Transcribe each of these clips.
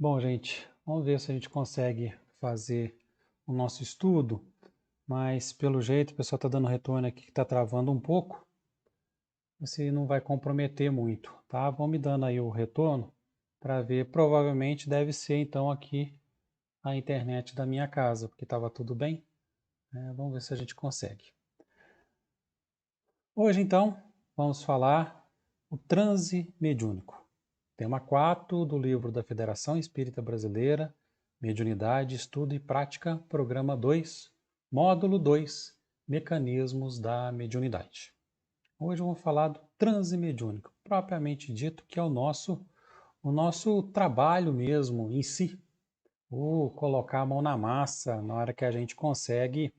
Bom, gente, vamos ver se a gente consegue fazer o nosso estudo, mas pelo jeito o pessoal está dando retorno aqui que está travando um pouco, se não vai comprometer muito, tá? Vão me dando aí o retorno para ver, provavelmente deve ser então aqui a internet da minha casa, porque estava tudo bem, né? Vamos ver se a gente consegue. Hoje então vamos falar o transe mediúnico. Tema 4 do livro da Federação Espírita Brasileira, Mediunidade, Estudo e Prática, Programa 2, Módulo 2, Mecanismos da Mediunidade. Hoje eu vou falar do transe mediúnico, propriamente dito, que é o nosso trabalho mesmo em si, o colocar a mão na massa na hora que a gente consegue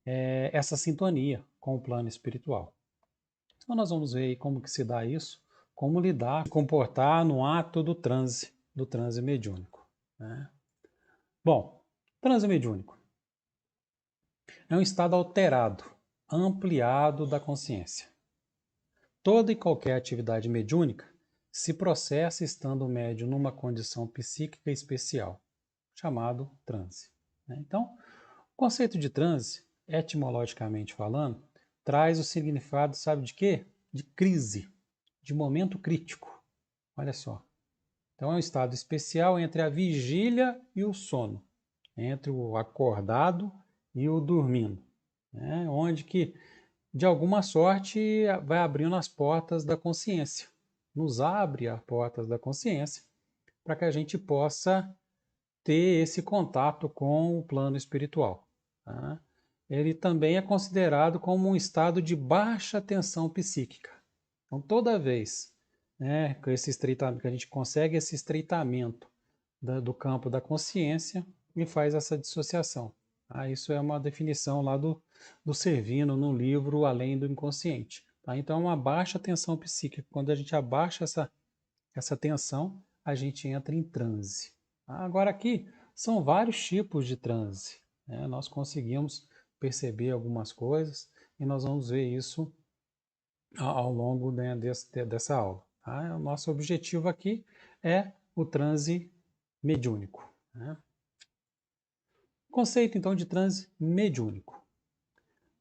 essa sintonia com o plano espiritual. Então nós vamos ver aí como que se dá isso, como lidar, comportar no ato do transe mediúnico, né? Bom, transe mediúnico é um estado alterado, ampliado da consciência. Toda e qualquer atividade mediúnica se processa estando o médium numa condição psíquica especial, chamado transe, né? Então, o conceito de transe, etimologicamente falando, traz o significado, sabe de quê? De crise, de momento crítico. Olha só. Então é um estado especial entre a vigília e o sono, entre o acordado e o dormindo, né? Onde que, de alguma sorte, vai abrindo as portas da consciência. Nos abre as portas da consciência para que a gente possa ter esse contato com o plano espiritual, tá? Ele também é considerado como um estado de baixa tensão psíquica. Então, toda vez, né, que a gente consegue esse estreitamento do campo da consciência e faz essa dissociação. Tá? Isso é uma definição lá do Servino no livro Além do Inconsciente. Tá? Então, é uma baixa tensão psíquica. Quando a gente abaixa essa tensão, a gente entra em transe. Agora aqui são vários tipos de transe, né? Nós conseguimos perceber algumas coisas e nós vamos ver isso ao longo, né, dessa aula. Tá? O nosso objetivo aqui é o transe mediúnico, né? Conceito então de transe mediúnico.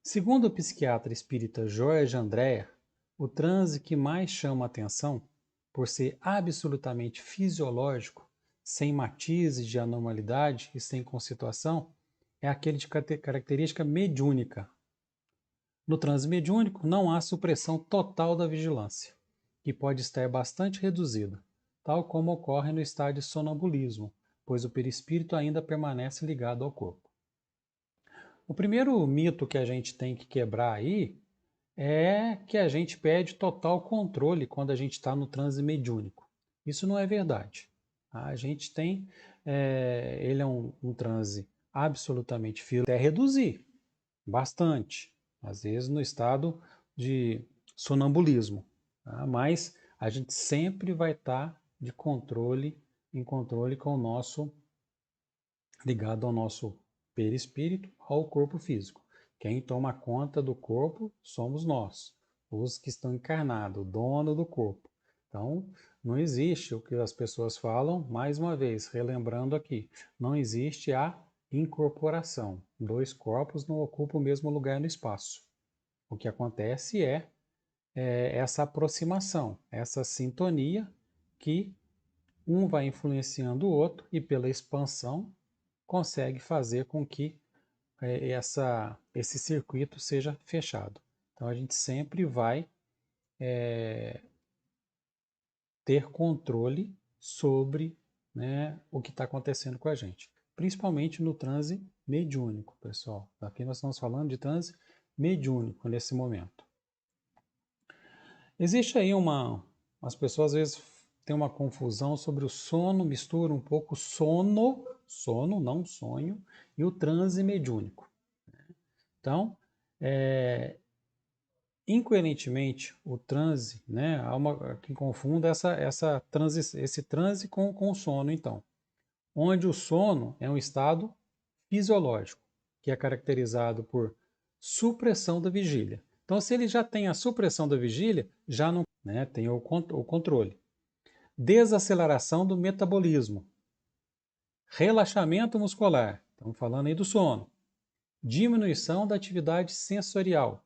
Segundo o psiquiatra espírita Jorge Andréa, o transe que mais chama a atenção, por ser absolutamente fisiológico, sem matizes de anormalidade e sem constituição, é aquele de característica mediúnica. No transe mediúnico, não há supressão total da vigilância, que pode estar bastante reduzida, tal como ocorre no estado de sonambulismo, pois o perispírito ainda permanece ligado ao corpo. O primeiro mito que a gente tem que quebrar aí é que a gente perde total controle quando a gente está no transe mediúnico. Isso não é verdade. A gente tem, ele é um transe absolutamente firme, até reduzir bastante, às vezes no estado de sonambulismo, tá? Mas a gente sempre vai estar em controle com o nosso, ligado ao nosso perispírito, ao corpo físico. Quem toma conta do corpo somos nós, os que estão encarnados, o dono do corpo. Então, não existe o que as pessoas falam, mais uma vez, relembrando aqui, não existe a incorporação. Dois corpos não ocupam o mesmo lugar no espaço. O que acontece é essa aproximação, essa sintonia que um vai influenciando o outro e pela expansão consegue fazer com que esse circuito seja fechado. Então a gente sempre vai ter controle sobre, né, o que está acontecendo com a gente, principalmente no transe mediúnico, pessoal. Aqui nós estamos falando de transe mediúnico nesse momento. Existe aí as pessoas às vezes têm uma confusão sobre o sono, mistura um pouco sono, não sonho, e o transe mediúnico. Então, incoerentemente, o transe, né, há quem confunda esse transe com o sono, então. Onde o sono é um estado fisiológico, que é caracterizado por supressão da vigília. Então, se ele já tem a supressão da vigília, já não, né, tem o controle. Desaceleração do metabolismo, relaxamento muscular, estamos falando aí do sono, diminuição da atividade sensorial,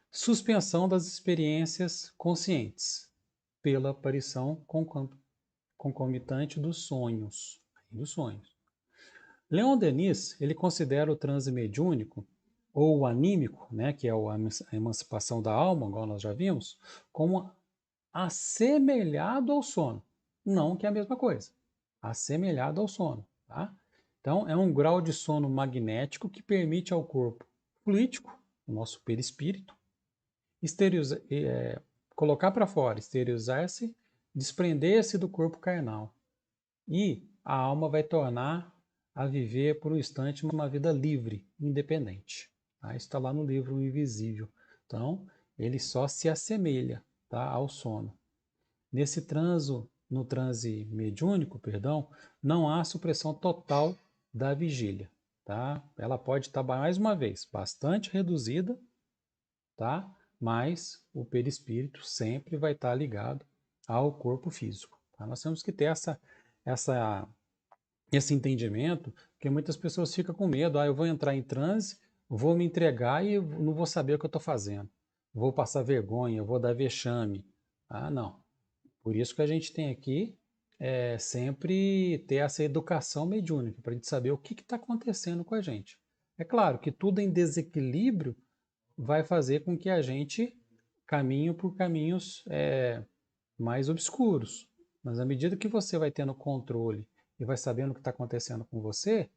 suspensão das experiências conscientes, pela aparição concomitante dos sonhos. Leon Denis, ele considera o transe mediúnico, ou o anímico, né, que é a emancipação da alma, igual nós já vimos, como assemelhado ao sono. Não que é a mesma coisa. Assemelhado ao sono. Tá? Então, é um grau de sono magnético que permite ao corpo fluídico, o nosso perispírito, colocar para fora, exteriorizar-se, desprender-se do corpo carnal. E a alma vai tornar a viver por um instante uma vida livre, independente. Tá? Isso está lá no livro O Invisível. Então, ele só se assemelha, tá, ao sono. No transe mediúnico, não há supressão total da vigília. Tá? Ela pode estar, mais uma vez, bastante reduzida, tá? Mas o perispírito sempre vai estar ligado ao corpo físico. Tá? Nós temos que ter esse entendimento, porque muitas pessoas ficam com medo. Eu vou entrar em transe, vou me entregar e não vou saber o que eu estou fazendo. Vou passar vergonha, vou dar vexame. Não. Por isso que a gente tem aqui sempre ter essa educação mediúnica, para a gente saber o que está acontecendo com a gente. É claro que tudo em desequilíbrio vai fazer com que a gente caminhe por caminhos mais obscuros. Mas à medida que você vai tendo controle e vai sabendo o que está acontecendo com você,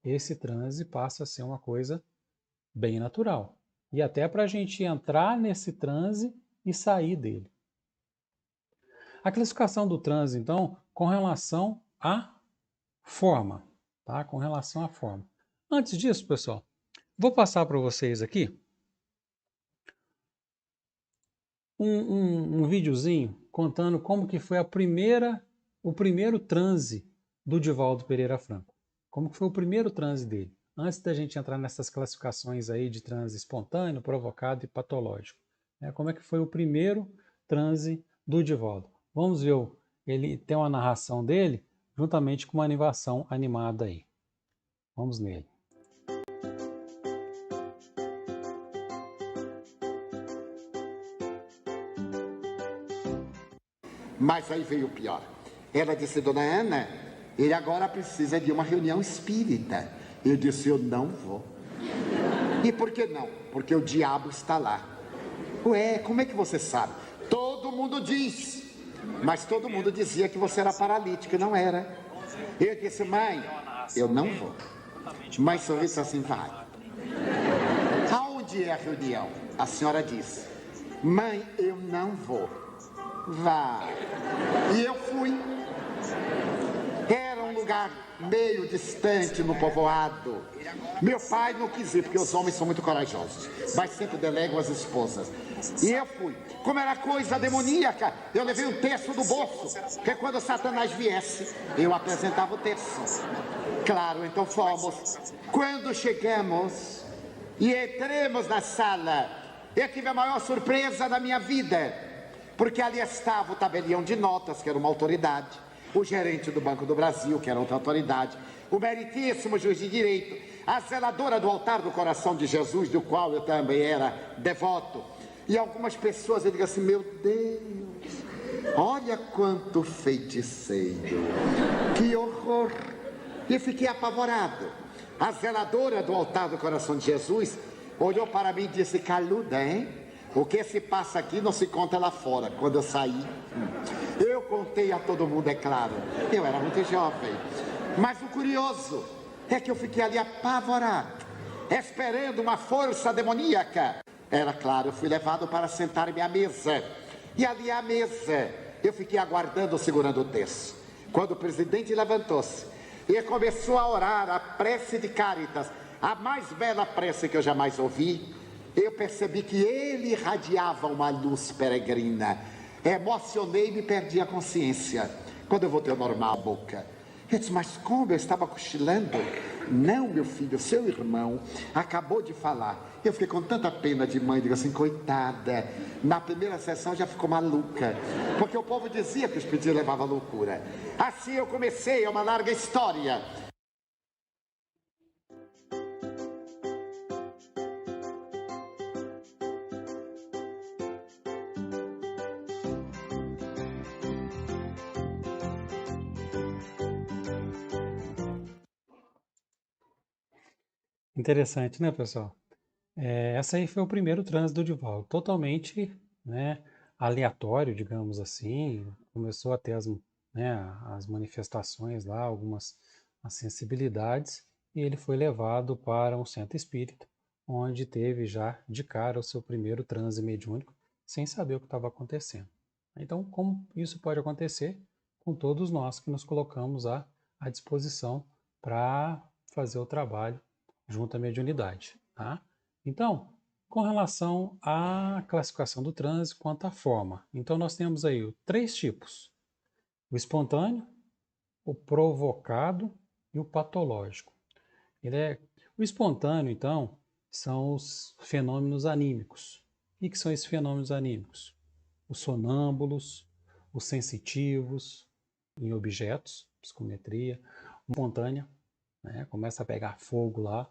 esse transe passa a ser uma coisa bem natural. E até para a gente entrar nesse transe e sair dele. A classificação do transe, então, com relação à forma. Tá? Com relação à forma. Antes disso, pessoal, vou passar para vocês aqui um videozinho contando como que foi o primeiro transe do Divaldo Pereira Franco. Como que foi o primeiro transe dele, antes da gente entrar nessas classificações aí de transe espontâneo, provocado e patológico. Como é que foi o primeiro transe do Divaldo? Vamos ver, ele tem uma narração dele, juntamente com uma animação animada aí. Vamos nele. Mas aí veio o pior. Ela disse, dona Ana, ele agora precisa de uma reunião espírita. Eu disse, eu não vou. E por que não? Porque o diabo está lá. Ué, como é que você sabe? Todo mundo diz. Mas todo mundo dizia que você era paralítico, não era. Eu disse, mãe, eu não vou. Mãe sorriu assim, vai. Aonde é a reunião? A senhora disse, mãe, eu não vou. Vá. E eu fui. Era um lugar meio distante no povoado. Meu pai não quis ir, porque os homens são muito corajosos, mas sempre delegam as esposas. E eu fui. Como era coisa demoníaca, eu levei um terço do bolso, que quando Satanás viesse, eu apresentava o terço. Claro, então fomos. Quando chegamos e entramos na sala, eu tive a maior surpresa da minha vida. Porque ali estava o tabelião de notas, que era uma autoridade, o gerente do Banco do Brasil, que era outra autoridade, o meritíssimo juiz de direito, a zeladora do altar do coração de Jesus, do qual eu também era devoto. E algumas pessoas, eu digo assim, meu Deus, olha quanto feiticeiro, que horror. E fiquei apavorado. A zeladora do altar do coração de Jesus olhou para mim e disse, caluda, hein? O que se passa aqui não se conta lá fora. Quando eu saí, eu contei a todo mundo, é claro. Eu era muito jovem. Mas o curioso é que eu fiquei ali apavorado, esperando uma força demoníaca. Era claro, eu fui levado para sentar-me à mesa. E ali à mesa, eu fiquei aguardando, segurando o terço. Quando o presidente levantou-se e começou a orar a prece de Cáritas, a mais bela prece que eu jamais ouvi, eu percebi que ele irradiava uma luz peregrina. Emocionei e me perdi a consciência. Quando eu voltei ao normal, boca, Eu disse, mas como? Eu estava cochilando. Não, meu filho, seu irmão acabou de falar. Eu fiquei com tanta pena de mãe, digo assim, coitada. Na primeira sessão já ficou maluca. Porque o povo dizia que o espiritismo levava à loucura. Assim eu comecei, é uma larga história. Interessante, né, pessoal? Essa aí foi o primeiro transe do Divaldo, totalmente, né, aleatório, digamos assim. Começou a ter né, as manifestações lá, algumas as sensibilidades, e ele foi levado para um centro espírita, onde teve já de cara o seu primeiro transe mediúnico, sem saber o que estava acontecendo. Então, como isso pode acontecer com todos nós que nos colocamos à disposição para fazer o trabalho junto à mediunidade, tá? Então, com relação à classificação do transe quanto à forma. Então, nós temos aí três tipos: o espontâneo, o provocado e o patológico. O espontâneo, então, são os fenômenos anímicos. O que são esses fenômenos anímicos? Os sonâmbulos, os sensitivos em objetos, psicometria, espontânea, né, começa a pegar fogo lá,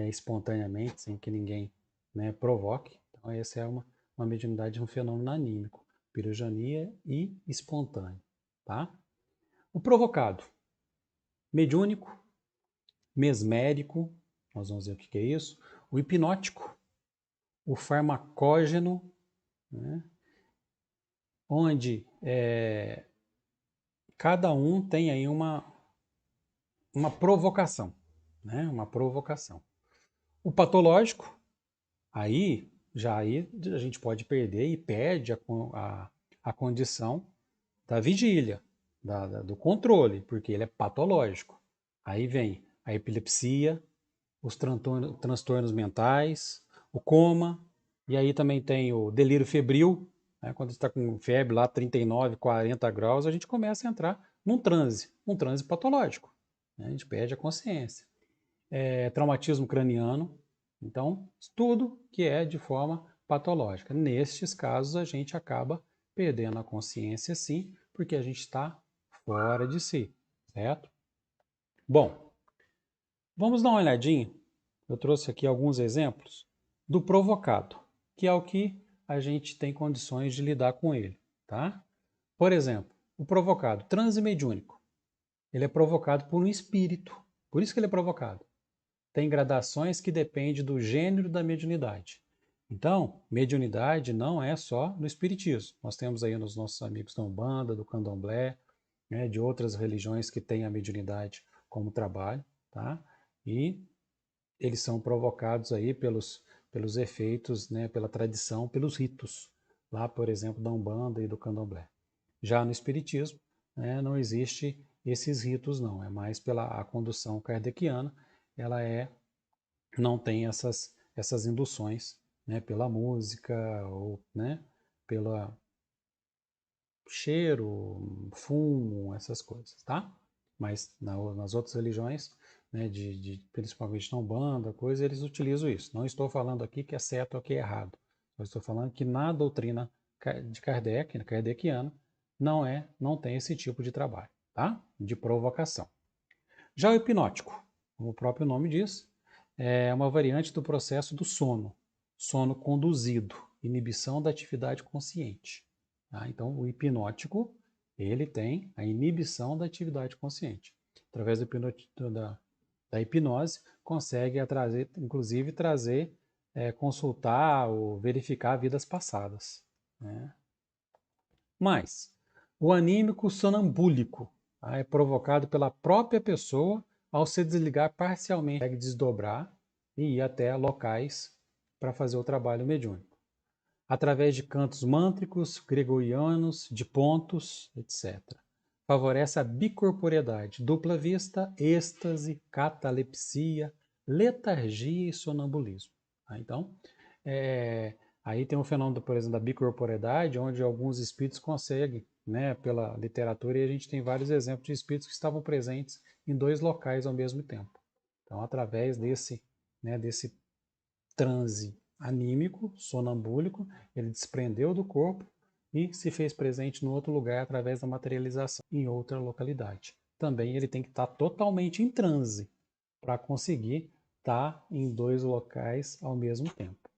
espontaneamente, sem que ninguém, né, provoque. Então, essa é uma mediunidade, um fenômeno anímico, pirogenia e espontâneo. Tá? O provocado, mediúnico, mesmérico, nós vamos ver o que é isso, o hipnótico, o farmacógeno, né, onde cada um tem aí uma provocação, né, uma provocação. O patológico, aí a gente pode perder e perde a condição da vigília, do controle, porque ele é patológico. Aí vem a epilepsia, os transtornos mentais, o coma, e aí também tem o delírio febril, né? Quando está com febre lá 39, 40 graus, a gente começa a entrar num transe, um transe patológico, né? A gente perde a consciência. Traumatismo craniano, então tudo que é de forma patológica. Nestes casos a gente acaba perdendo a consciência sim, porque a gente está fora de si, certo? Bom, vamos dar uma olhadinha. Eu trouxe aqui alguns exemplos do provocado, que é o que a gente tem condições de lidar com ele, tá? Por exemplo, o provocado, transe mediúnico. Ele é provocado por um espírito, por isso que ele é provocado. Tem gradações que dependem do gênero da mediunidade. Então, mediunidade não é só no espiritismo. Nós temos aí nos nossos amigos da Umbanda, do Candomblé, né, de outras religiões que têm a mediunidade como trabalho, tá? E eles são provocados aí pelos efeitos, né, pela tradição, pelos ritos, lá, por exemplo, da Umbanda e do Candomblé. Já no Espiritismo, né, não existe esses ritos, não, é mais pela a condução kardeciana, ela não tem essas induções, né, pela música ou, né, pelo cheiro, fumo, essas coisas, tá? Mas nas outras religiões, né, principalmente na Umbanda, coisa, eles utilizam isso. Não estou falando aqui que é certo ou que é errado. Eu estou falando que na doutrina de Kardec, kardeciana, não tem esse tipo de trabalho, tá? De provocação. Já o hipnótico, como o próprio nome diz, é uma variante do processo do sono, sono conduzido, inibição da atividade consciente. Tá? Então, o hipnótico, ele tem a inibição da atividade consciente. Através da hipnose, consegue inclusive consultar ou verificar vidas passadas. Né? Mas, o anímico sonambúlico, tá? É provocado pela própria pessoa ao se desligar parcialmente, consegue desdobrar e ir até locais para fazer o trabalho mediúnico. Através de cantos mântricos, gregorianos, de pontos, etc. Favorece a bicorporeidade, dupla vista, êxtase, catalepsia, letargia e sonambulismo. Tá? Então, aí tem um fenômeno, por exemplo, da bicorporeidade, onde alguns espíritos conseguem, né, pela literatura, e a gente tem vários exemplos de espíritos que estavam presentes em 2 locais ao mesmo tempo. Então, através desse, né, desse transe anímico, sonambúlico, ele desprendeu do corpo e se fez presente no outro lugar através da materialização em outra localidade. Também ele tem que estar totalmente em transe para conseguir estar em 2 locais ao mesmo tempo.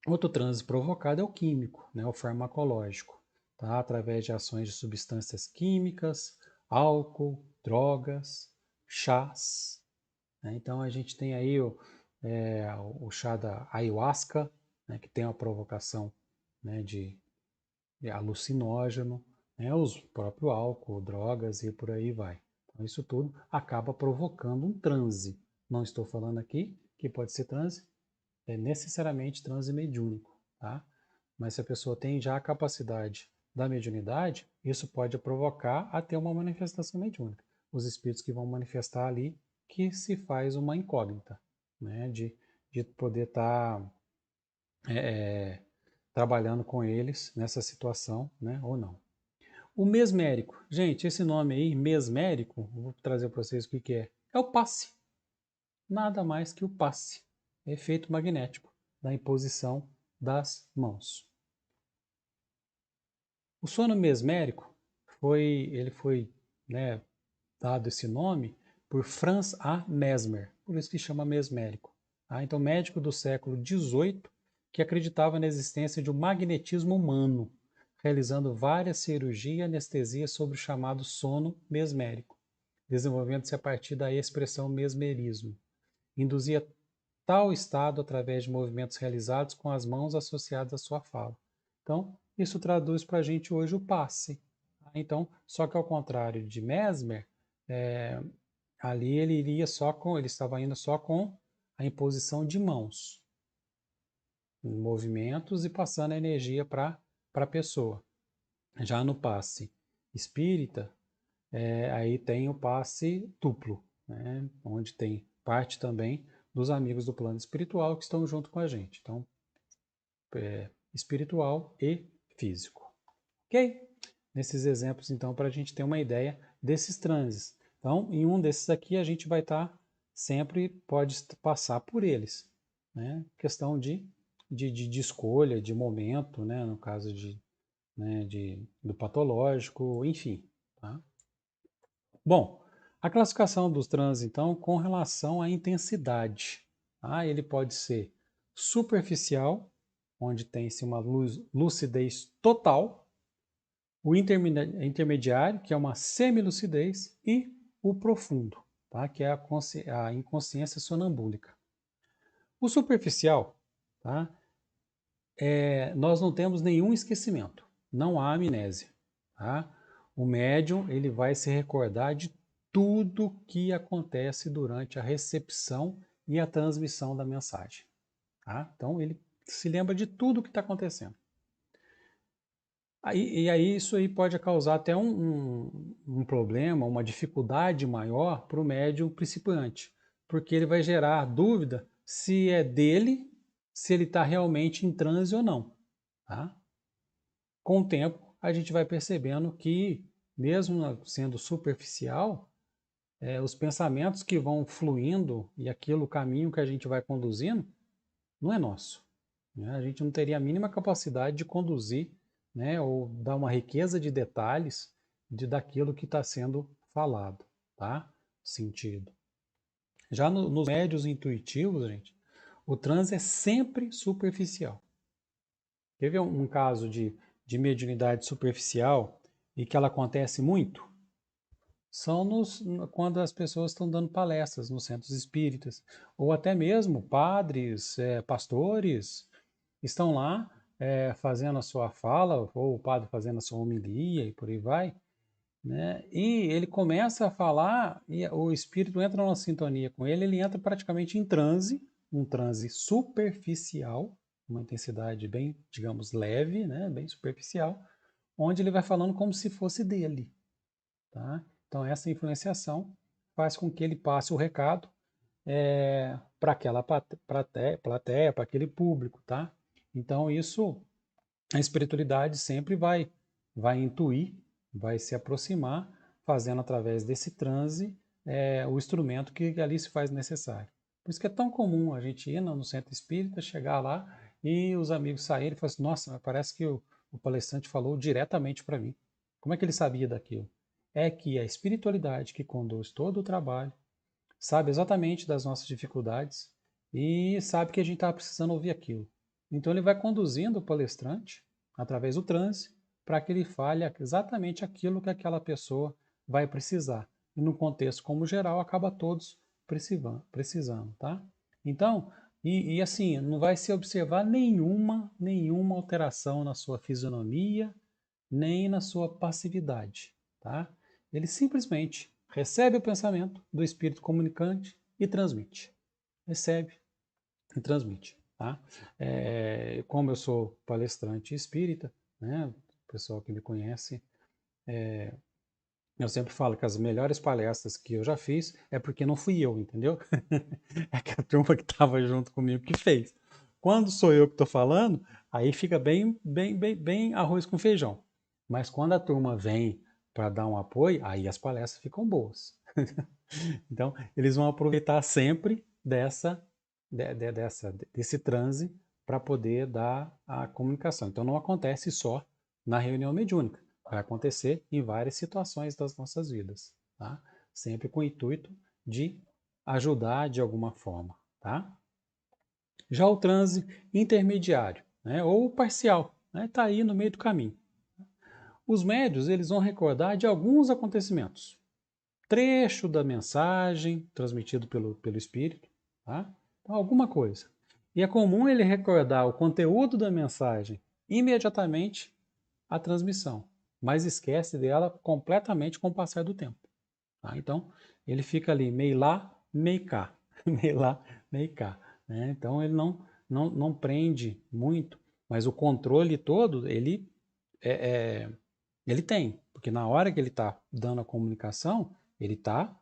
Outro transe provocado é o químico, né, o farmacológico, tá? Através de ações de substâncias químicas, álcool, drogas, chás. Né? Então a gente tem aí o chá da ayahuasca, né, que tem a provocação, né, de alucinógeno, né, o próprio álcool, drogas e por aí vai. Então isso tudo acaba provocando um transe. Não estou falando aqui que pode ser transe, é necessariamente transe mediúnico, tá? Mas se a pessoa tem já a capacidade da mediunidade, isso pode provocar até uma manifestação mediúnica. Os espíritos que vão manifestar ali, que se faz uma incógnita, né? De poder estar trabalhando com eles nessa situação, né? Ou não. O mesmérico. Gente, esse nome aí, mesmérico, vou trazer para vocês o que é. É o passe. Nada mais que o passe. Efeito magnético da imposição das mãos. O sono mesmérico ele foi, né, dado esse nome por Franz A. Mesmer, por isso que chama mesmérico. Tá? Então, médico do século XVIII que acreditava na existência de um magnetismo humano, realizando várias cirurgias e anestesias sobre o chamado sono mesmérico, desenvolvendo-se a partir da expressão mesmerismo. Induzia tal estado através de movimentos realizados com as mãos associadas à sua fala. Então, isso traduz para a gente hoje o passe. Então, só que ao contrário de Mesmer, ali ele estava indo só com a imposição de mãos, movimentos e passando a energia para a pessoa. Já no passe espírita, aí tem o passe duplo, né, onde tem parte também dos amigos do plano espiritual que estão junto com a gente. Então, espiritual e físico. Ok? Nesses exemplos, então, para a gente ter uma ideia desses transes. Então, em um desses aqui, a gente vai estar sempre, pode passar por eles. Né? Questão de escolha, de momento, né? No caso do patológico, enfim. Tá? Bom, a classificação dos transes, então, com relação à intensidade. Tá? Ele pode ser superficial, onde tem-se uma lucidez total, o intermediário, que é uma semilucidez, e o profundo, tá? Que é a inconsciência sonambúlica. O superficial, tá? Nós não temos nenhum esquecimento, não há amnésia. Tá? O médium ele vai se recordar de tudo que acontece durante a recepção e a transmissão da mensagem. Tá? Então ele se lembra de tudo que está acontecendo. E aí isso aí pode causar até um problema, uma dificuldade maior para o médium principiante, porque ele vai gerar dúvida se é dele, se ele está realmente em transe ou não. Tá? Com o tempo, a gente vai percebendo que, mesmo sendo superficial, os pensamentos que vão fluindo e aquilo, o caminho que a gente vai conduzindo, não é nosso. Né? A gente não teria a mínima capacidade de conduzir, né, ou dar uma riqueza de detalhes daquilo que está sendo falado, tá? Sentido. Já nos médios intuitivos, gente, o transe é sempre superficial. Teve um caso de mediunidade superficial e que ela acontece muito? São quando as pessoas estão dando palestras nos centros espíritas, ou até mesmo padres, pastores, estão lá fazendo a sua fala, ou o padre fazendo a sua homilia e por aí vai, né? E ele começa a falar e o espírito entra numa sintonia com ele, ele entra praticamente em transe, um transe superficial, uma intensidade bem, digamos, leve, né? Bem superficial, onde ele vai falando como se fosse dele. Tá? Então essa influenciação faz com que ele passe o recado para aquela plateia, para aquele público. Tá? Então isso a espiritualidade sempre vai intuir, vai se aproximar, fazendo através desse transe o instrumento que ali se faz necessário. Por isso que é tão comum a gente ir no centro espírita, chegar lá e os amigos saírem e falarem assim, nossa, parece que o palestrante falou diretamente para mim. Como é que ele sabia daquilo? É que a espiritualidade que conduz todo o trabalho sabe exatamente das nossas dificuldades e sabe que a gente está precisando ouvir aquilo. Então ele vai conduzindo o palestrante através do transe para que ele fale exatamente aquilo que aquela pessoa vai precisar. E no contexto como geral acaba todos precisando, tá? Então, e assim, não vai se observar nenhuma alteração na sua fisionomia, nem na sua passividade, tá? Ele simplesmente recebe o pensamento do espírito comunicante e transmite. Recebe e transmite, tá? Como eu sou palestrante espírita, né? O pessoal que me conhece, eu sempre falo que as melhores palestras que eu já fiz é porque não fui eu, entendeu? É que a turma que estava junto comigo que fez. Quando sou eu que estou falando, aí fica bem arroz com feijão. Mas quando a turma vem para dar um apoio, aí as palestras ficam boas. Então, eles vão aproveitar sempre desse transe para poder dar a comunicação. Então, não acontece só na reunião mediúnica, vai acontecer em várias situações das nossas vidas, tá? Sempre com o intuito de ajudar de alguma forma, tá? Já o transe intermediário, né, ou parcial, está aí no meio do caminho. Os médios eles vão recordar de alguns acontecimentos, trecho da mensagem transmitido pelo espírito, tá? Então, alguma coisa. E é comum ele recordar o conteúdo da mensagem imediatamente à transmissão, mas esquece dela completamente com o passar do tempo. Tá? Então, ele fica ali meio lá, meio cá, meio lá, meio cá. Né? Então, ele não prende muito, mas o controle todo ele tem, porque na hora que ele está dando a comunicação, ele está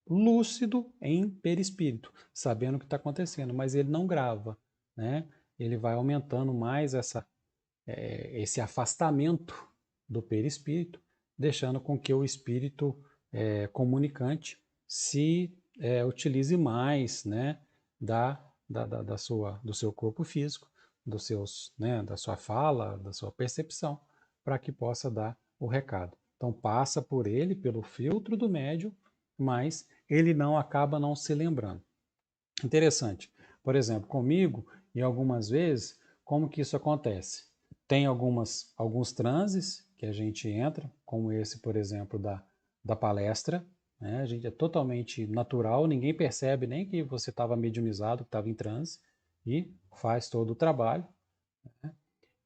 lúcido em perispírito, sabendo o que está acontecendo, mas ele não grava, né? Ele vai aumentando mais esse afastamento do perispírito, deixando com que o espírito comunicante se utilize mais, né, do seu corpo físico, da sua fala, da sua percepção, para que possa dar o recado. Então passa por ele, pelo filtro do médium, mas ele não acaba não se lembrando. Interessante. Por exemplo, comigo, e algumas vezes, como que isso acontece? Tem alguns transes que a gente entra, como esse, por exemplo, da palestra. Né? A gente é totalmente natural, ninguém percebe nem que você estava mediumizado, que estava em transe, e faz todo o trabalho. Né?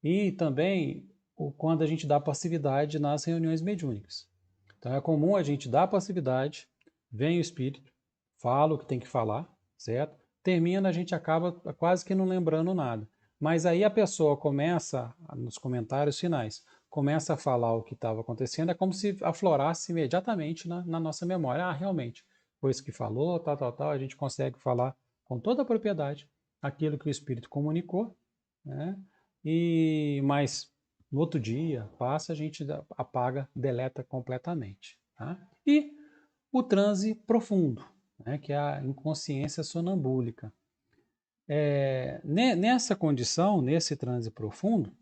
E também quando a gente dá passividade nas reuniões mediúnicas. Então é comum a gente dar passividade, vem o espírito, fala o que tem que falar, certo? Termina, a gente acaba quase que não lembrando nada. Mas aí a pessoa começa, nos comentários finais, começa a falar o que estava acontecendo, é como se aflorasse imediatamente na nossa memória. Ah, realmente, foi isso que falou, tal, a gente consegue falar com toda a propriedade aquilo que o espírito comunicou, né? Mas no outro dia, passa, a gente apaga, deleta completamente. Tá? E o transe profundo, né, que é a inconsciência sonambúlica. Nessa condição, nesse transe profundo,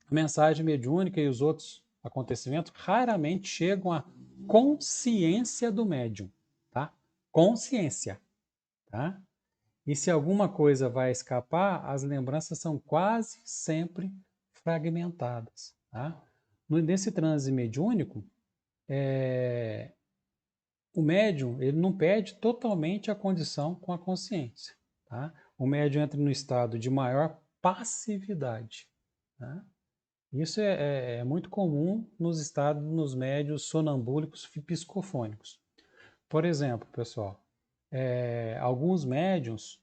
a mensagem mediúnica e os outros acontecimentos raramente chegam à consciência do médium. Tá? Consciência. Tá? E se alguma coisa vai escapar, as lembranças são quase sempre fragmentadas. Tá? Nesse transe mediúnico, o médium ele não perde totalmente a condição com a consciência. Tá? O médium entra no estado de maior passividade. Tá? Isso é muito comum nos estados, nos médios sonambúlicos psicofônicos. Por exemplo, pessoal, alguns médiums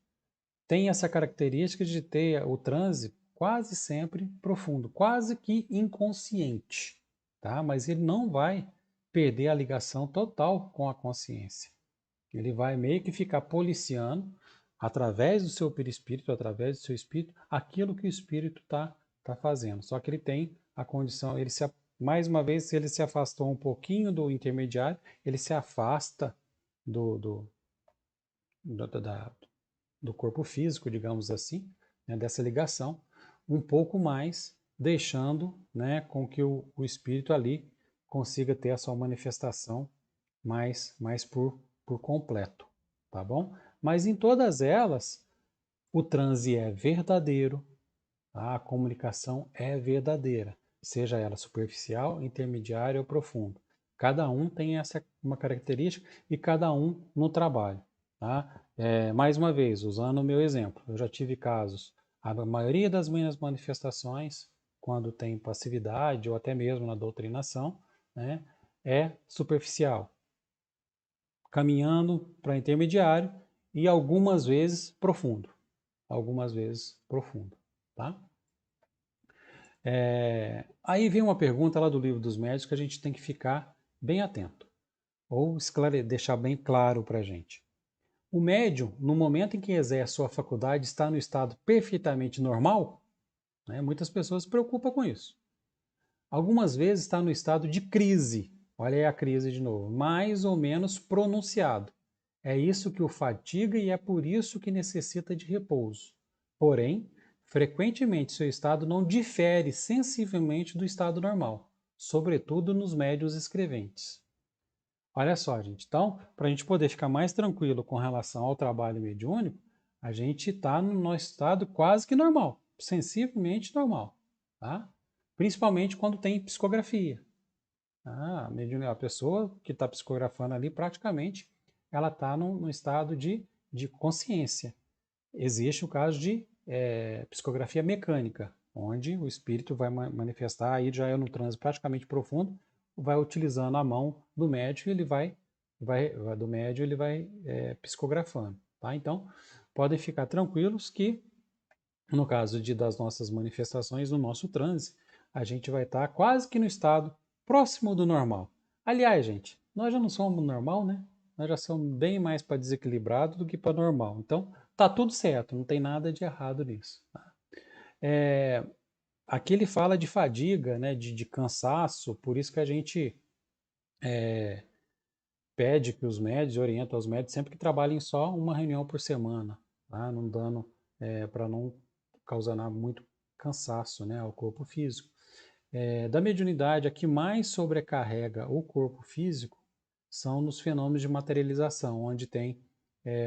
têm essa característica de ter o transe quase sempre profundo, quase que inconsciente, tá? Mas ele não vai perder a ligação total com a consciência. Ele vai meio que ficar policiando, através do seu perispírito, através do seu espírito, aquilo que o espírito está está fazendo. Só que ele tem a condição, mais uma vez, se ele se afastou um pouquinho do intermediário, ele se afasta do corpo físico, digamos assim, né, dessa ligação, um pouco mais, deixando, né, com que o espírito ali consiga ter a sua manifestação mais por completo, tá bom? Mas em todas elas, o transe é verdadeiro, tá? A comunicação é verdadeira, seja ela superficial, intermediária ou profunda. Cada um tem uma característica e cada um no trabalho. Tá? Mais uma vez, usando o meu exemplo, eu já tive casos, a maioria das minhas manifestações, quando tem passividade ou até mesmo na doutrinação, né, é superficial, caminhando para intermediário e algumas vezes profundo. Algumas vezes profundo. Tá? Aí vem uma pergunta lá do Livro dos Médiuns que a gente tem que ficar bem atento, ou deixar bem claro para a gente. O médium, no momento em que exerce sua faculdade, está no estado perfeitamente normal? Né? Muitas pessoas se preocupam com isso. Algumas vezes está no estado de crise, olha aí a crise de novo, mais ou menos pronunciado. É isso que o fatiga e é por isso que necessita de repouso. Porém, frequentemente seu estado não difere sensivelmente do estado normal, sobretudo nos médios escreventes. Olha só, gente. Então, para a gente poder ficar mais tranquilo com relação ao trabalho mediúnico, a gente está no nosso estado quase que normal, sensivelmente normal, tá? Principalmente quando tem psicografia. A pessoa que está psicografando ali, praticamente, ela está num estado de consciência. Existe o caso de psicografia mecânica, onde o espírito vai manifestar, aí já é no transe praticamente profundo, vai utilizando a mão do médium e ele vai psicografando. Tá? Então, podem ficar tranquilos que, no caso das nossas manifestações, no nosso transe, a gente vai estar quase que no estado próximo do normal. Aliás, gente, nós já não somos normal, né? Nós já somos bem mais para desequilibrado do que para normal. Então, tá tudo certo, não tem nada de errado nisso. Tá? Aqui ele fala de fadiga, né, de cansaço, por isso que a gente pede que os médios, orienta os médios sempre que trabalhem só uma reunião por semana, tá? Não dando para não causar muito cansaço, né, ao corpo físico. Da mediunidade, a que mais sobrecarrega o corpo físico são nos fenômenos de materialização, onde tem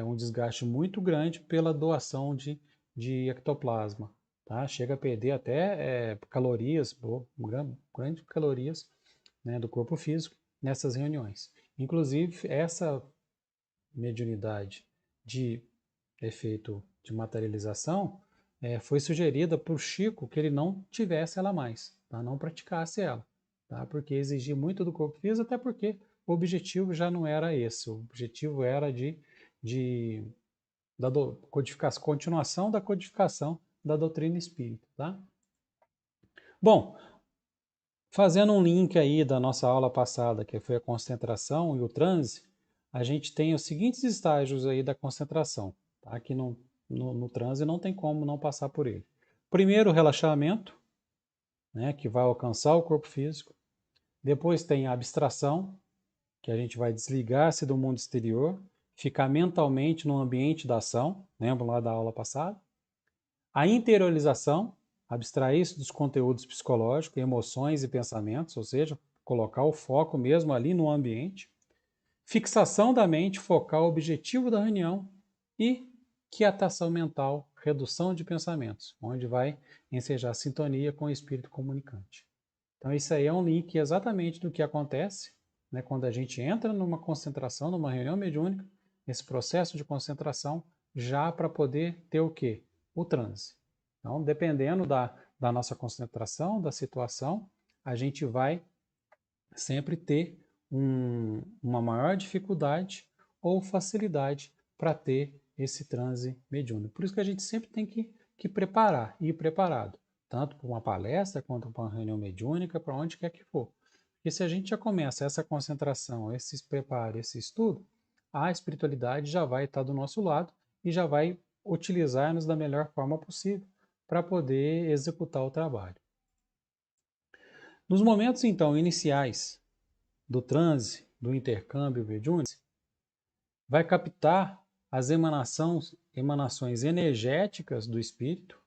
um desgaste muito grande pela doação de ectoplasma. Tá? Chega a perder até calorias, grandes calorias, né, do corpo físico nessas reuniões. Inclusive, essa mediunidade de efeito de materialização foi sugerida por Chico que ele não tivesse ela mais, tá? Não praticasse ela, tá? Porque exigia muito do corpo físico, até porque o objetivo já não era esse, o objetivo era da continuação da codificação da doutrina espírita. Tá? Bom, fazendo um link aí da nossa aula passada, que foi a concentração e o transe, a gente tem os seguintes estágios aí da concentração, tá? Que no transe não tem como não passar por ele. Primeiro, o relaxamento, né, que vai alcançar o corpo físico. Depois tem a abstração, que a gente vai desligar-se do mundo exterior, ficar mentalmente no ambiente da ação, lembra lá da aula passada? A interiorização, abstrair-se dos conteúdos psicológicos, emoções e pensamentos, ou seja, colocar o foco mesmo ali no ambiente. Fixação da mente, focar o objetivo da reunião e quietação mental, redução de pensamentos, onde vai ensejar a sintonia com o espírito comunicante. Então isso aí é um link exatamente do que acontece, né, quando a gente entra numa concentração, numa reunião mediúnica, esse processo de concentração, já para poder ter o quê? O transe. Então, dependendo da nossa concentração, da situação, a gente vai sempre ter uma maior dificuldade ou facilidade para ter esse transe mediúnico. Por isso que a gente sempre tem que preparar, ir preparado, tanto para uma palestra quanto para uma reunião mediúnica, para onde quer que for. Porque se a gente já começa essa concentração, esse preparo, esse estudo, a espiritualidade já vai estar do nosso lado e já vai utilizar-nos da melhor forma possível para poder executar o trabalho. Nos momentos, então, iniciais do transe, do intercâmbio mediúnico, vai captar as emanações energéticas do espírito,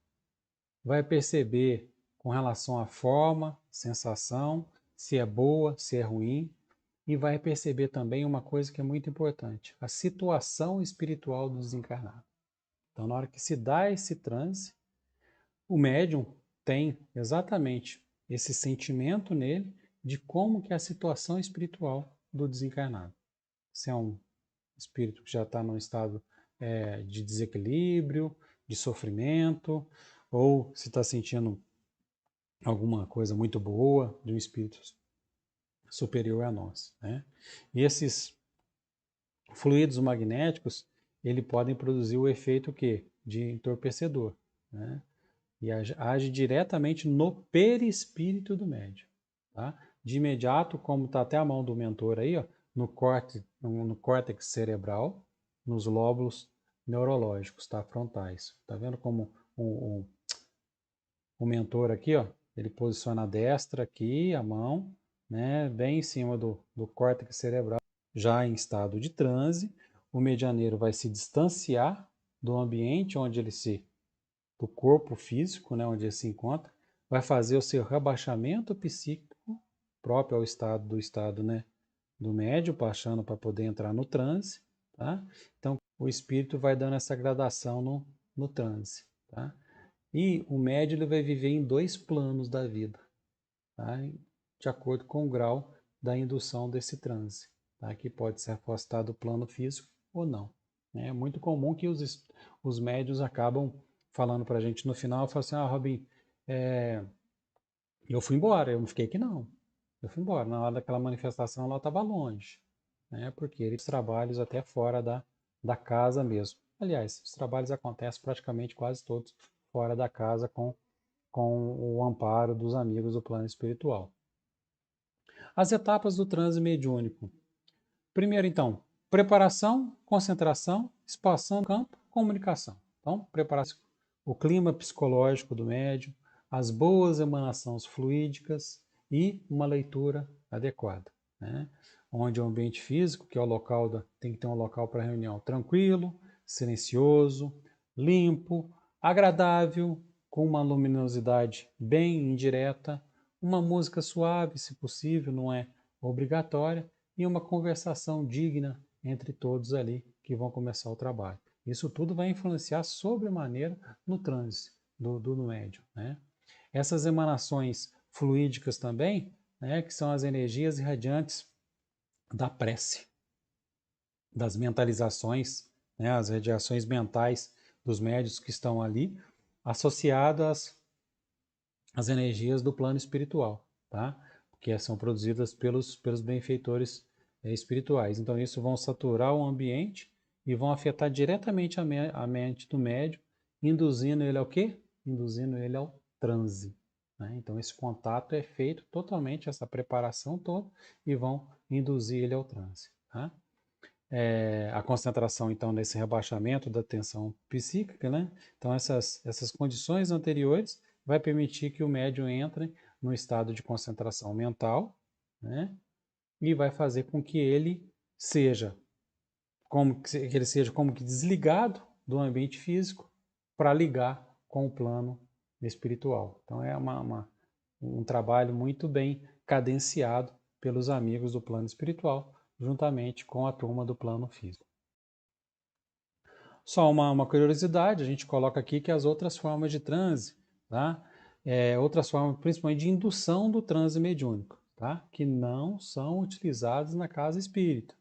vai perceber com relação à forma, sensação, se é boa, se é ruim, e vai perceber também uma coisa que é muito importante, a situação espiritual do desencarnado. Então, na hora que se dá esse transe, o médium tem exatamente esse sentimento nele de como que é a situação espiritual do desencarnado. Se é um espírito que já está num estado de desequilíbrio, de sofrimento, ou se está sentindo alguma coisa muito boa de um espírito superior a nós, né? E esses fluidos magnéticos, ele podem produzir o efeito que de entorpecedor, né? E age diretamente no perispírito do médium, tá? De imediato, como está até a mão do mentor aí, ó, no córtex cerebral, nos lóbulos neurológicos, tá? Frontais. Tá vendo como o mentor aqui, ó, ele posiciona a destra aqui, a mão, né, bem em cima do córtex cerebral, já em estado de transe. O medianeiro vai se distanciar do ambiente onde ele do corpo físico, né, onde ele se encontra, vai fazer o seu rebaixamento psíquico próprio ao estado, né, do médio, baixando para poder entrar no transe, tá? Então, o espírito vai dando essa gradação no transe, tá? E o médio ele vai viver em dois planos da vida, tá? De acordo com o grau da indução desse transe, tá? Que pode se afastar do plano físico ou não. É muito comum que os médios acabam falando para a gente no final, falam assim, Robin, eu fui embora, eu não fiquei aqui não. Eu fui embora. Na hora daquela manifestação ela estava longe, né? Porque eles trabalhos até fora da casa mesmo. Aliás, os trabalhos acontecem praticamente quase todos fora da casa com o amparo dos amigos do plano espiritual. As etapas do transe mediúnico. Primeiro, então, preparação, concentração, expansão do campo, comunicação. Então, preparação, o clima psicológico do médium, as boas emanações fluídicas e uma leitura adequada, né? Onde o ambiente físico, que é o local tem que ter um local para reunião tranquilo, silencioso, limpo, agradável, com uma luminosidade bem indireta, uma música suave, se possível, não é obrigatória, e uma conversação digna entre todos ali que vão começar o trabalho. Isso tudo vai influenciar sobremaneira no transe do médium, né? Essas emanações fluídicas também, né, que são as energias irradiantes da prece, das mentalizações, né, as radiações mentais dos médios que estão ali, associadas às energias do plano espiritual, tá? Que são produzidas pelos benfeitores espirituais. Então, isso vão saturar o ambiente e vão afetar diretamente a mente do médium, induzindo ele ao quê? Induzindo ele ao transe, né? Então, esse contato é feito totalmente, essa preparação toda, e vão induzir ele ao transe, tá? A concentração, então, nesse rebaixamento da tensão psíquica, né? Então, essas condições anteriores vai permitir que o médium entre no estado de concentração mental, né? E vai fazer com que ele seja como que desligado do ambiente físico para ligar com o plano espiritual. Então, é um trabalho muito bem cadenciado pelos amigos do plano espiritual, juntamente com a turma do plano físico. Só uma curiosidade, a gente coloca aqui que as outras formas de transe, tá? Outras formas, principalmente de indução do transe mediúnico, tá? Que não são utilizadas na casa espírita,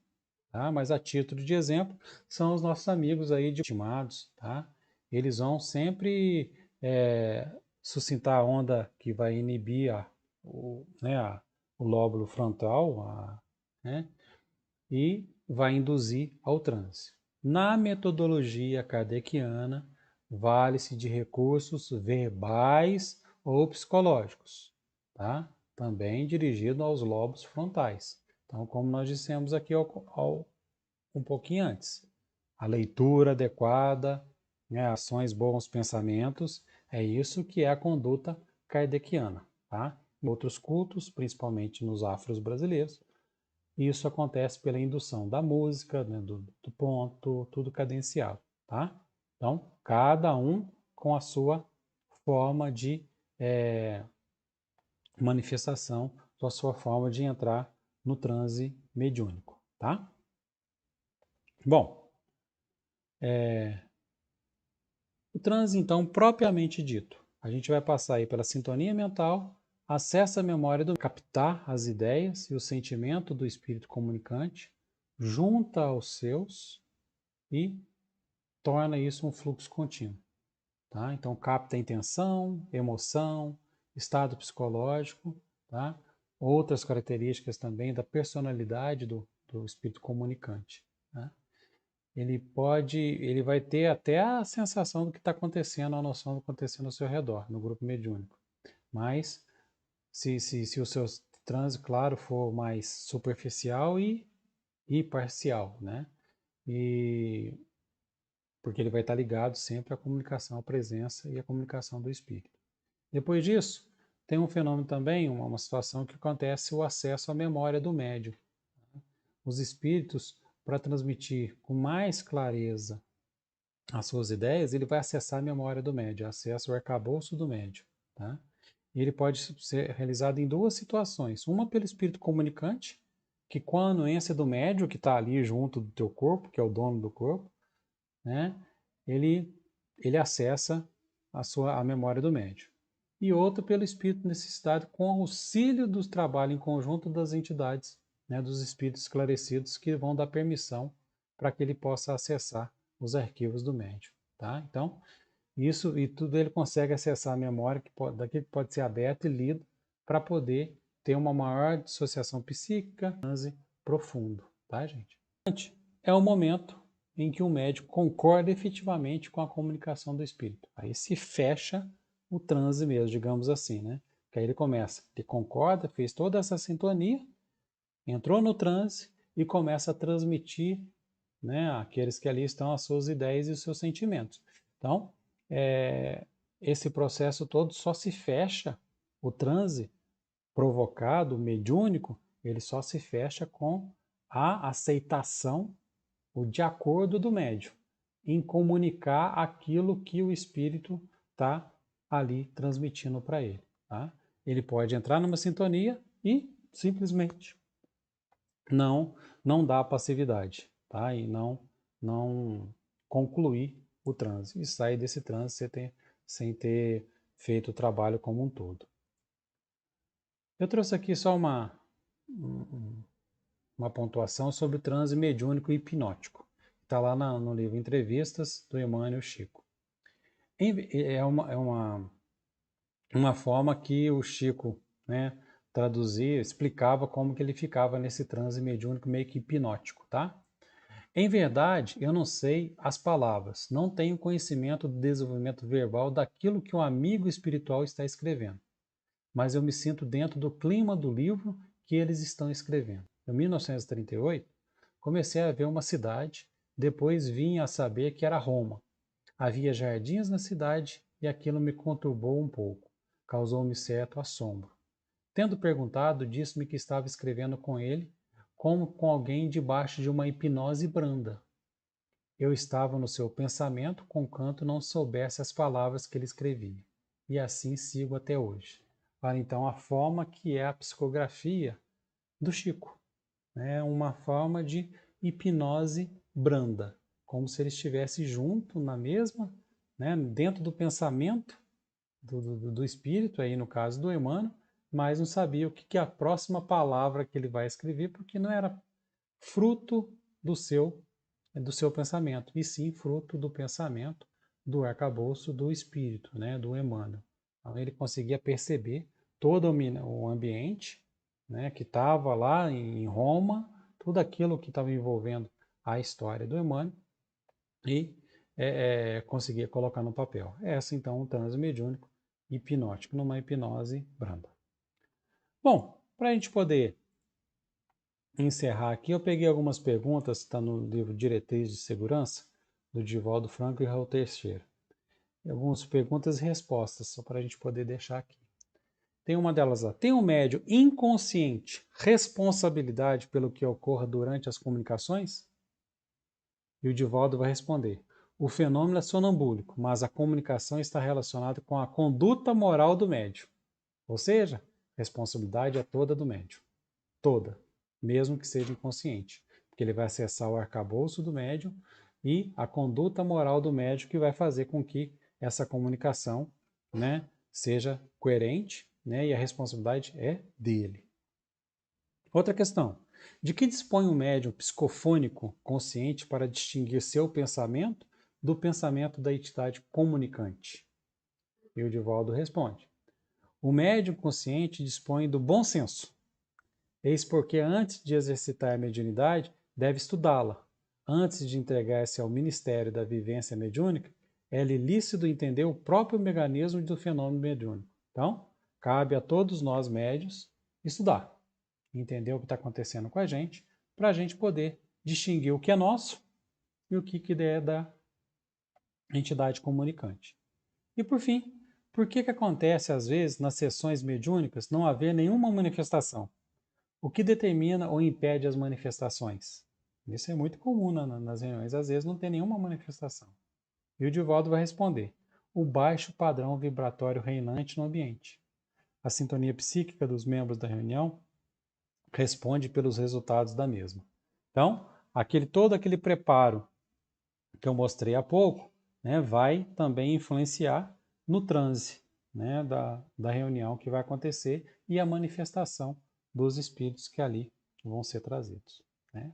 tá? Mas a título de exemplo, são os nossos amigos aí de estimados, tá? Eles vão sempre suscitar a onda que vai inibir o lóbulo frontal, né? E vai induzir ao transe. Na metodologia kardeciana, vale-se de recursos verbais ou psicológicos, tá? Também dirigido aos lobos frontais. Então, como nós dissemos aqui um pouquinho antes, a leitura adequada, né, ações, bons pensamentos, É isso que é a conduta kardeciana, tá? Em outros cultos, principalmente nos afros brasileiros, isso acontece pela indução da música, né, do ponto, tudo cadenciado, tá? Então, cada um com a sua forma de manifestação, com a sua forma de entrar no transe mediúnico, tá? Bom, o transe, então, propriamente dito, a gente vai passar aí pela sintonia mental, acessa a memória do captar as ideias e o sentimento do espírito comunicante, junta aos seus e torna isso um fluxo contínuo. Tá? Então, capta a intenção, emoção, estado psicológico, tá? Outras características também da personalidade do espírito comunicante. Tá? Ele vai ter até a sensação do que está acontecendo, a noção do que está acontecendo ao seu redor, no grupo mediúnico. Mas, se o seu transe, claro, for mais superficial e parcial, né? E porque ele vai estar ligado sempre à comunicação, à presença e à comunicação do espírito. Depois disso, tem um fenômeno também, uma situação que acontece o acesso à memória do médium. Os espíritos, para transmitir com mais clareza as suas ideias, ele vai acessar a memória do médium, acessa o arcabouço do médium. Tá? E ele pode ser realizado em duas situações. Uma pelo espírito comunicante, que com a anuência do médium, que está ali junto do teu corpo, que é o dono do corpo, né, ele acessa a memória do médium. E outra pelo espírito necessitado com auxílio do trabalho em conjunto das entidades, né, dos espíritos esclarecidos que vão dar permissão para que ele possa acessar os arquivos do médium. Tá? Então, isso e tudo ele consegue acessar a memória daquilo que pode ser aberto e lido para poder ter uma maior dissociação psíquica, transe profundo, tá, gente? É o momento em que o médico concorda efetivamente com a comunicação do espírito. Aí se fecha o transe mesmo, digamos assim, né? Que aí ele começa, ele concorda, fez toda essa sintonia, entrou no transe e começa a transmitir, né, àqueles que ali estão as suas ideias e os seus sentimentos. Então, esse processo todo só se fecha, o transe provocado, mediúnico, ele só se fecha com a aceitação, o de acordo do médium, em comunicar aquilo que o espírito está ali transmitindo para ele. Tá? Ele pode entrar numa sintonia e simplesmente não dar passividade, tá? E não concluir o transe e sair desse transe sem ter feito o trabalho como um todo. Eu trouxe aqui só uma pontuação sobre o transe mediúnico e hipnótico. Está lá no livro Entrevistas, do Emmanuel Chico. É uma forma que o Chico, né, traduzia, explicava como que ele ficava nesse transe mediúnico meio que hipnótico, tá? Em verdade, eu não sei as palavras, não tenho conhecimento do desenvolvimento verbal daquilo que o amigo espiritual está escrevendo, mas eu me sinto dentro do clima do livro que eles estão escrevendo. Em 1938, comecei a ver uma cidade, depois vim a saber que era Roma. Havia jardins na cidade e aquilo me conturbou um pouco, causou-me certo assombro. Tendo perguntado, disse-me que estava escrevendo com ele como com alguém debaixo de uma hipnose branda. Eu estava no seu pensamento, conquanto não soubesse as palavras que ele escrevia. E assim sigo até hoje. Olha, então, a forma que é a psicografia do Chico. Né? Uma forma de hipnose branda, como se ele estivesse junto na mesma, né? Dentro do pensamento do espírito, aí no caso do Emmanuel, mas não sabia o que é a próxima palavra que ele vai escrever, porque não era fruto do seu pensamento, e sim fruto do pensamento do arcabouço do espírito, né, do Emmanuel. Então ele conseguia perceber todo o ambiente, né, que estava lá em Roma, tudo aquilo que estava envolvendo a história do Emmanuel, e conseguia colocar no papel. Essa então é um transe mediúnico hipnótico, numa hipnose branda. Bom, para a gente poder encerrar aqui, eu peguei algumas perguntas, está no livro Diretriz de Segurança, do Divaldo Franco e Raul Teixeira. algumas perguntas e respostas, só para a gente poder deixar aqui. Tem uma delas lá. Tem o médium inconsciente responsabilidade pelo que ocorra durante as comunicações? E o Divaldo vai responder. O fenômeno é sonambúlico, mas a comunicação está relacionada com a conduta moral do médium. Ou seja, a responsabilidade é toda do médium. Toda. Mesmo que seja inconsciente. Porque ele vai acessar o arcabouço do médium e a conduta moral do médium que vai fazer com que essa comunicação, né, seja coerente, né, e a responsabilidade é dele. Outra questão. De que dispõe um médium psicofônico consciente para distinguir seu pensamento do pensamento da entidade comunicante? E o Divaldo responde. O médium consciente dispõe do bom senso. Eis porque antes de exercitar a mediunidade, deve estudá-la. Antes de entregar-se ao ministério da vivência mediúnica, é-lhe lícito entender o próprio mecanismo do fenômeno mediúnico. Então, cabe a todos nós médios estudar, entender o que está acontecendo com a gente, para a gente poder distinguir o que é nosso e o que é da entidade comunicante. E por fim, por que acontece às vezes nas sessões mediúnicas não haver nenhuma manifestação? O que determina ou impede as manifestações? Isso é muito comum nas reuniões, às vezes não tem nenhuma manifestação. E o Divaldo vai responder: o baixo padrão vibratório reinante no ambiente. A sintonia psíquica dos membros da reunião responde pelos resultados da mesma. Então, todo aquele preparo que eu mostrei há pouco, né, vai também influenciar no transe, né, da reunião que vai acontecer e a manifestação dos espíritos que ali vão ser trazidos. Né?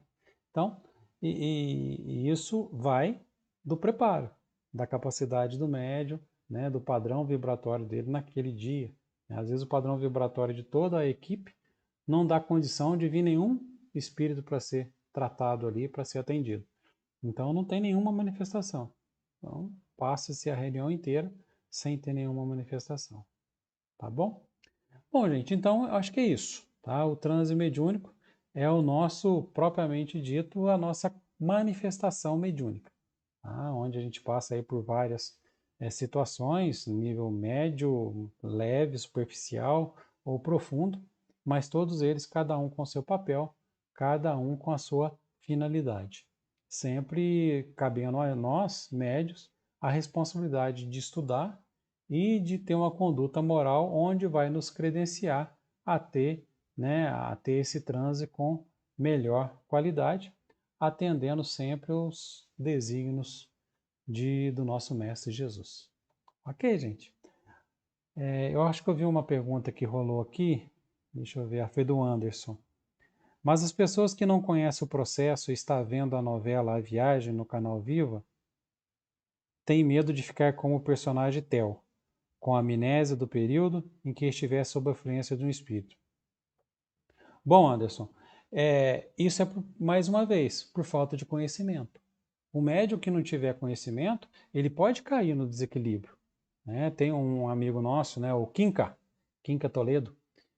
Então, e isso vai do preparo, da capacidade do médium, né, do padrão vibratório dele naquele dia. Às vezes o padrão vibratório de toda a equipe não dá condição de vir nenhum espírito para ser tratado ali, para ser atendido. Então não tem nenhuma manifestação. Então passa-se a reunião inteira sem ter nenhuma manifestação. Tá bom? Bom, gente, então eu acho que é isso. Tá? O transe mediúnico é o nosso, propriamente dito, a nossa manifestação mediúnica. Tá? Onde a gente passa aí por várias situações, nível médio, leve, superficial ou profundo, mas todos eles, cada um com seu papel, cada um com a sua finalidade. Sempre cabendo a nós, médios, a responsabilidade de estudar e de ter uma conduta moral onde vai nos credenciar a ter, né, a ter esse transe com melhor qualidade, atendendo sempre os desígnios do nosso Mestre Jesus. Ok, gente? Eu acho que eu vi uma pergunta que rolou aqui, deixa eu ver, foi do Anderson. Mas as pessoas que não conhecem o processo e estão vendo a novela A Viagem no canal Viva, têm medo de ficar como o personagem Theo, com a amnésia do período em que estiver sob a influência de um espírito. Bom, Anderson, isso é, mais uma vez, por falta de conhecimento. O médium que não tiver conhecimento, ele pode cair no desequilíbrio. Né? Tem um amigo nosso, né, o Kinka Toledo,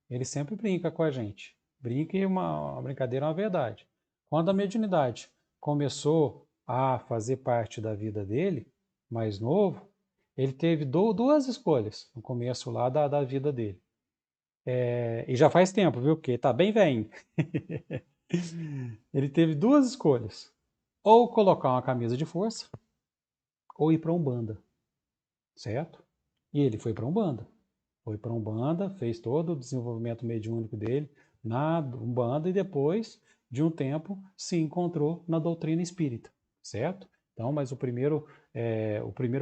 ele sempre brinca com a gente. Brinca e uma brincadeira é uma verdade. Quando a mediunidade começou a fazer parte da vida dele, mais novo, ele teve duas escolhas no começo lá da vida dele. E já faz tempo, viu? Porque tá bem velho. Ele teve duas escolhas. Ou colocar uma camisa de força, ou ir para Umbanda. Certo? E ele foi para Umbanda. Foi para Umbanda, fez todo o desenvolvimento mediúnico dele na Umbanda e depois, de um tempo, se encontrou na doutrina espírita. Certo? Então, mas o primeiro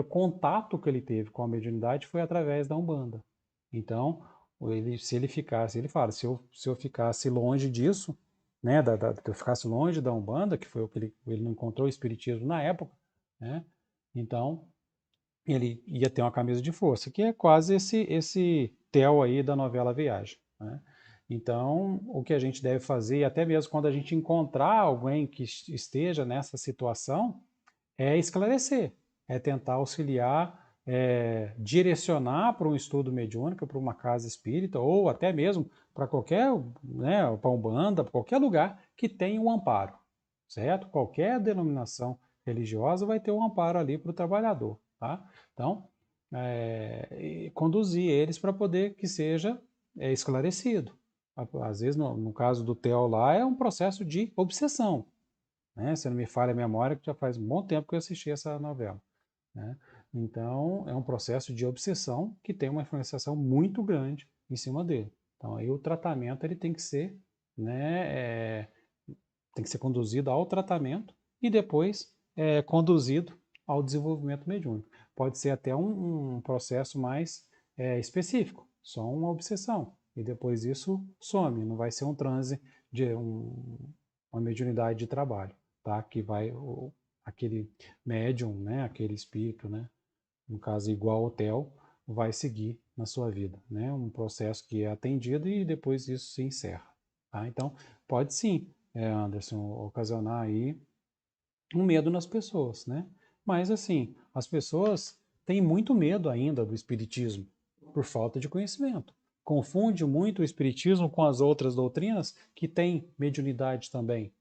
contato que ele teve com a mediunidade foi através da Umbanda. Então, se ele ficasse, ele fala, se eu ficasse longe disso, né, se eu ficasse longe da Umbanda, que foi o que ele não encontrou o espiritismo na época, né, então ele ia ter uma camisa de força, que é quase esse Theo aí da novela Viagem. Né? Então, o que a gente deve fazer, e até mesmo quando a gente encontrar alguém que esteja nessa situação, é esclarecer, é tentar auxiliar, direcionar para um estudo mediúnico, para uma casa espírita, ou até mesmo para qualquer, né, para Umbanda, para qualquer lugar que tenha um amparo, certo? Qualquer denominação religiosa vai ter um amparo ali para o trabalhador, tá? Então, e conduzir eles para poder que seja esclarecido. Às vezes, no caso do Theo lá, é um processo de obsessão, né? Se não me falha a memória, que já faz um bom tempo que eu assisti essa novela, né? Então, é um processo de obsessão que tem uma influenciação muito grande em cima dele. Então, aí o tratamento ele tem que ser, né, tem que ser conduzido ao tratamento e depois conduzido ao desenvolvimento mediúnico. Pode ser até um processo mais específico, só uma obsessão, e depois isso some, não vai ser um transe de uma mediunidade de trabalho, tá? Que vai aquele médium, né, aquele espírito, né, no caso igual ao TEL, vai seguir na sua vida, né? Um processo que é atendido e depois isso se encerra, tá? Então, pode sim, Anderson, ocasionar aí um medo nas pessoas, né? Mas assim, as pessoas têm muito medo ainda do espiritismo por falta de conhecimento. Confunde muito o espiritismo com as outras doutrinas que têm mediunidade também,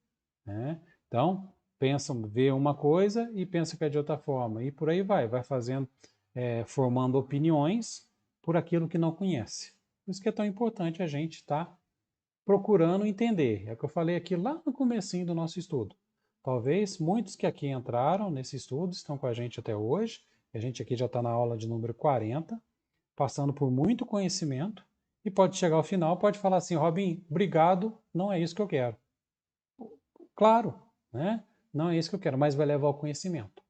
né? Então, pensam, vê uma coisa e pensa que é de outra forma, e por aí vai fazendo, formando opiniões por aquilo que não conhece. Por isso que é tão importante a gente estar procurando entender. É o que eu falei aqui lá no comecinho do nosso estudo. Talvez muitos que aqui entraram nesse estudo estão com a gente até hoje. A gente aqui já está na aula de número 40, passando por muito conhecimento, e pode chegar ao final, pode falar assim, Robin, obrigado, não é isso que eu quero. Claro, né? Não é isso que eu quero, mas vai levar ao conhecimento.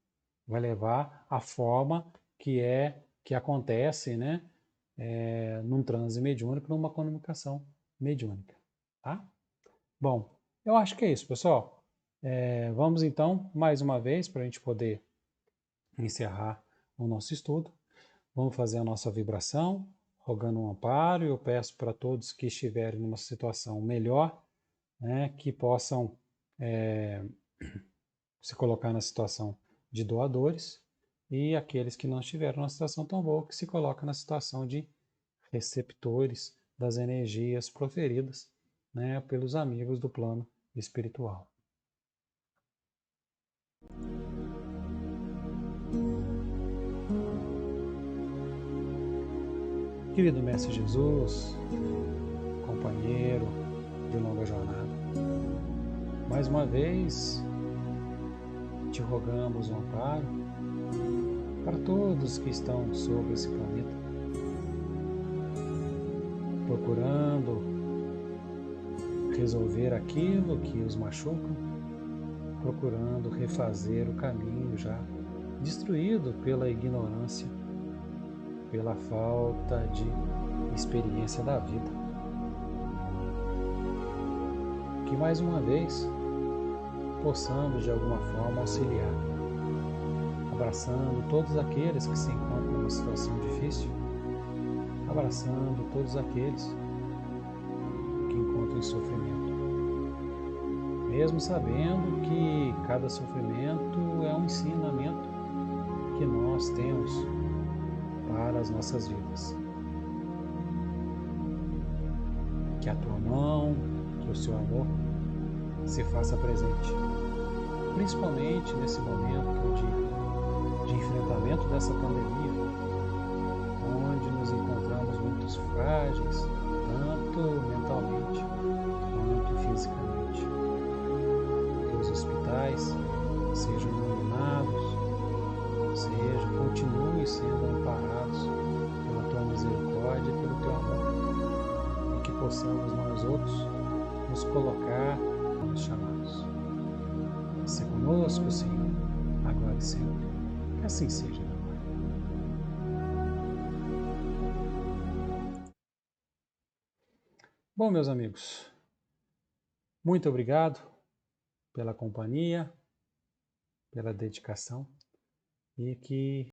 Vai levar à forma que acontece, né? Num transe mediúnico, numa comunicação mediúnica, tá? Bom, eu acho que é isso, pessoal. Vamos então, mais uma vez, para a gente poder encerrar o nosso estudo, vamos fazer a nossa vibração, rogando um amparo, e eu peço para todos que estiverem numa situação melhor, né, que possam se colocar na situação de doadores, e aqueles que não estiveram na situação tão boa, que se colocam na situação de receptores das energias proferidas, né, pelos amigos do plano espiritual. Querido Mestre Jesus, companheiro de longa jornada, mais uma vez te rogamos um amparo para todos que estão sobre esse planeta, procurando resolver aquilo que os machuca, procurando refazer o caminho já destruído pela ignorância, pela falta de experiência da vida. Que mais uma vez possamos de alguma forma auxiliar, abraçando todos aqueles que se encontram numa situação difícil, abraçando todos aqueles que encontram em sofrimento, mesmo sabendo que cada sofrimento é um ensinamento que nós temos para as nossas vidas. Que a tua mão, que o seu amor se faça presente, principalmente nesse momento de enfrentamento dessa pandemia, onde nos encontramos muito frágeis, tanto mentalmente quanto fisicamente. Que os hospitais sejam iluminados, continuem sendo amparados pela tua misericórdia e pelo teu amor, e que possamos nós outros nos colocar nos chamados. Se conosco, Senhor, agora e sempre. Que assim seja, meu Pai. Bom, meus amigos, muito obrigado pela companhia, pela dedicação, e que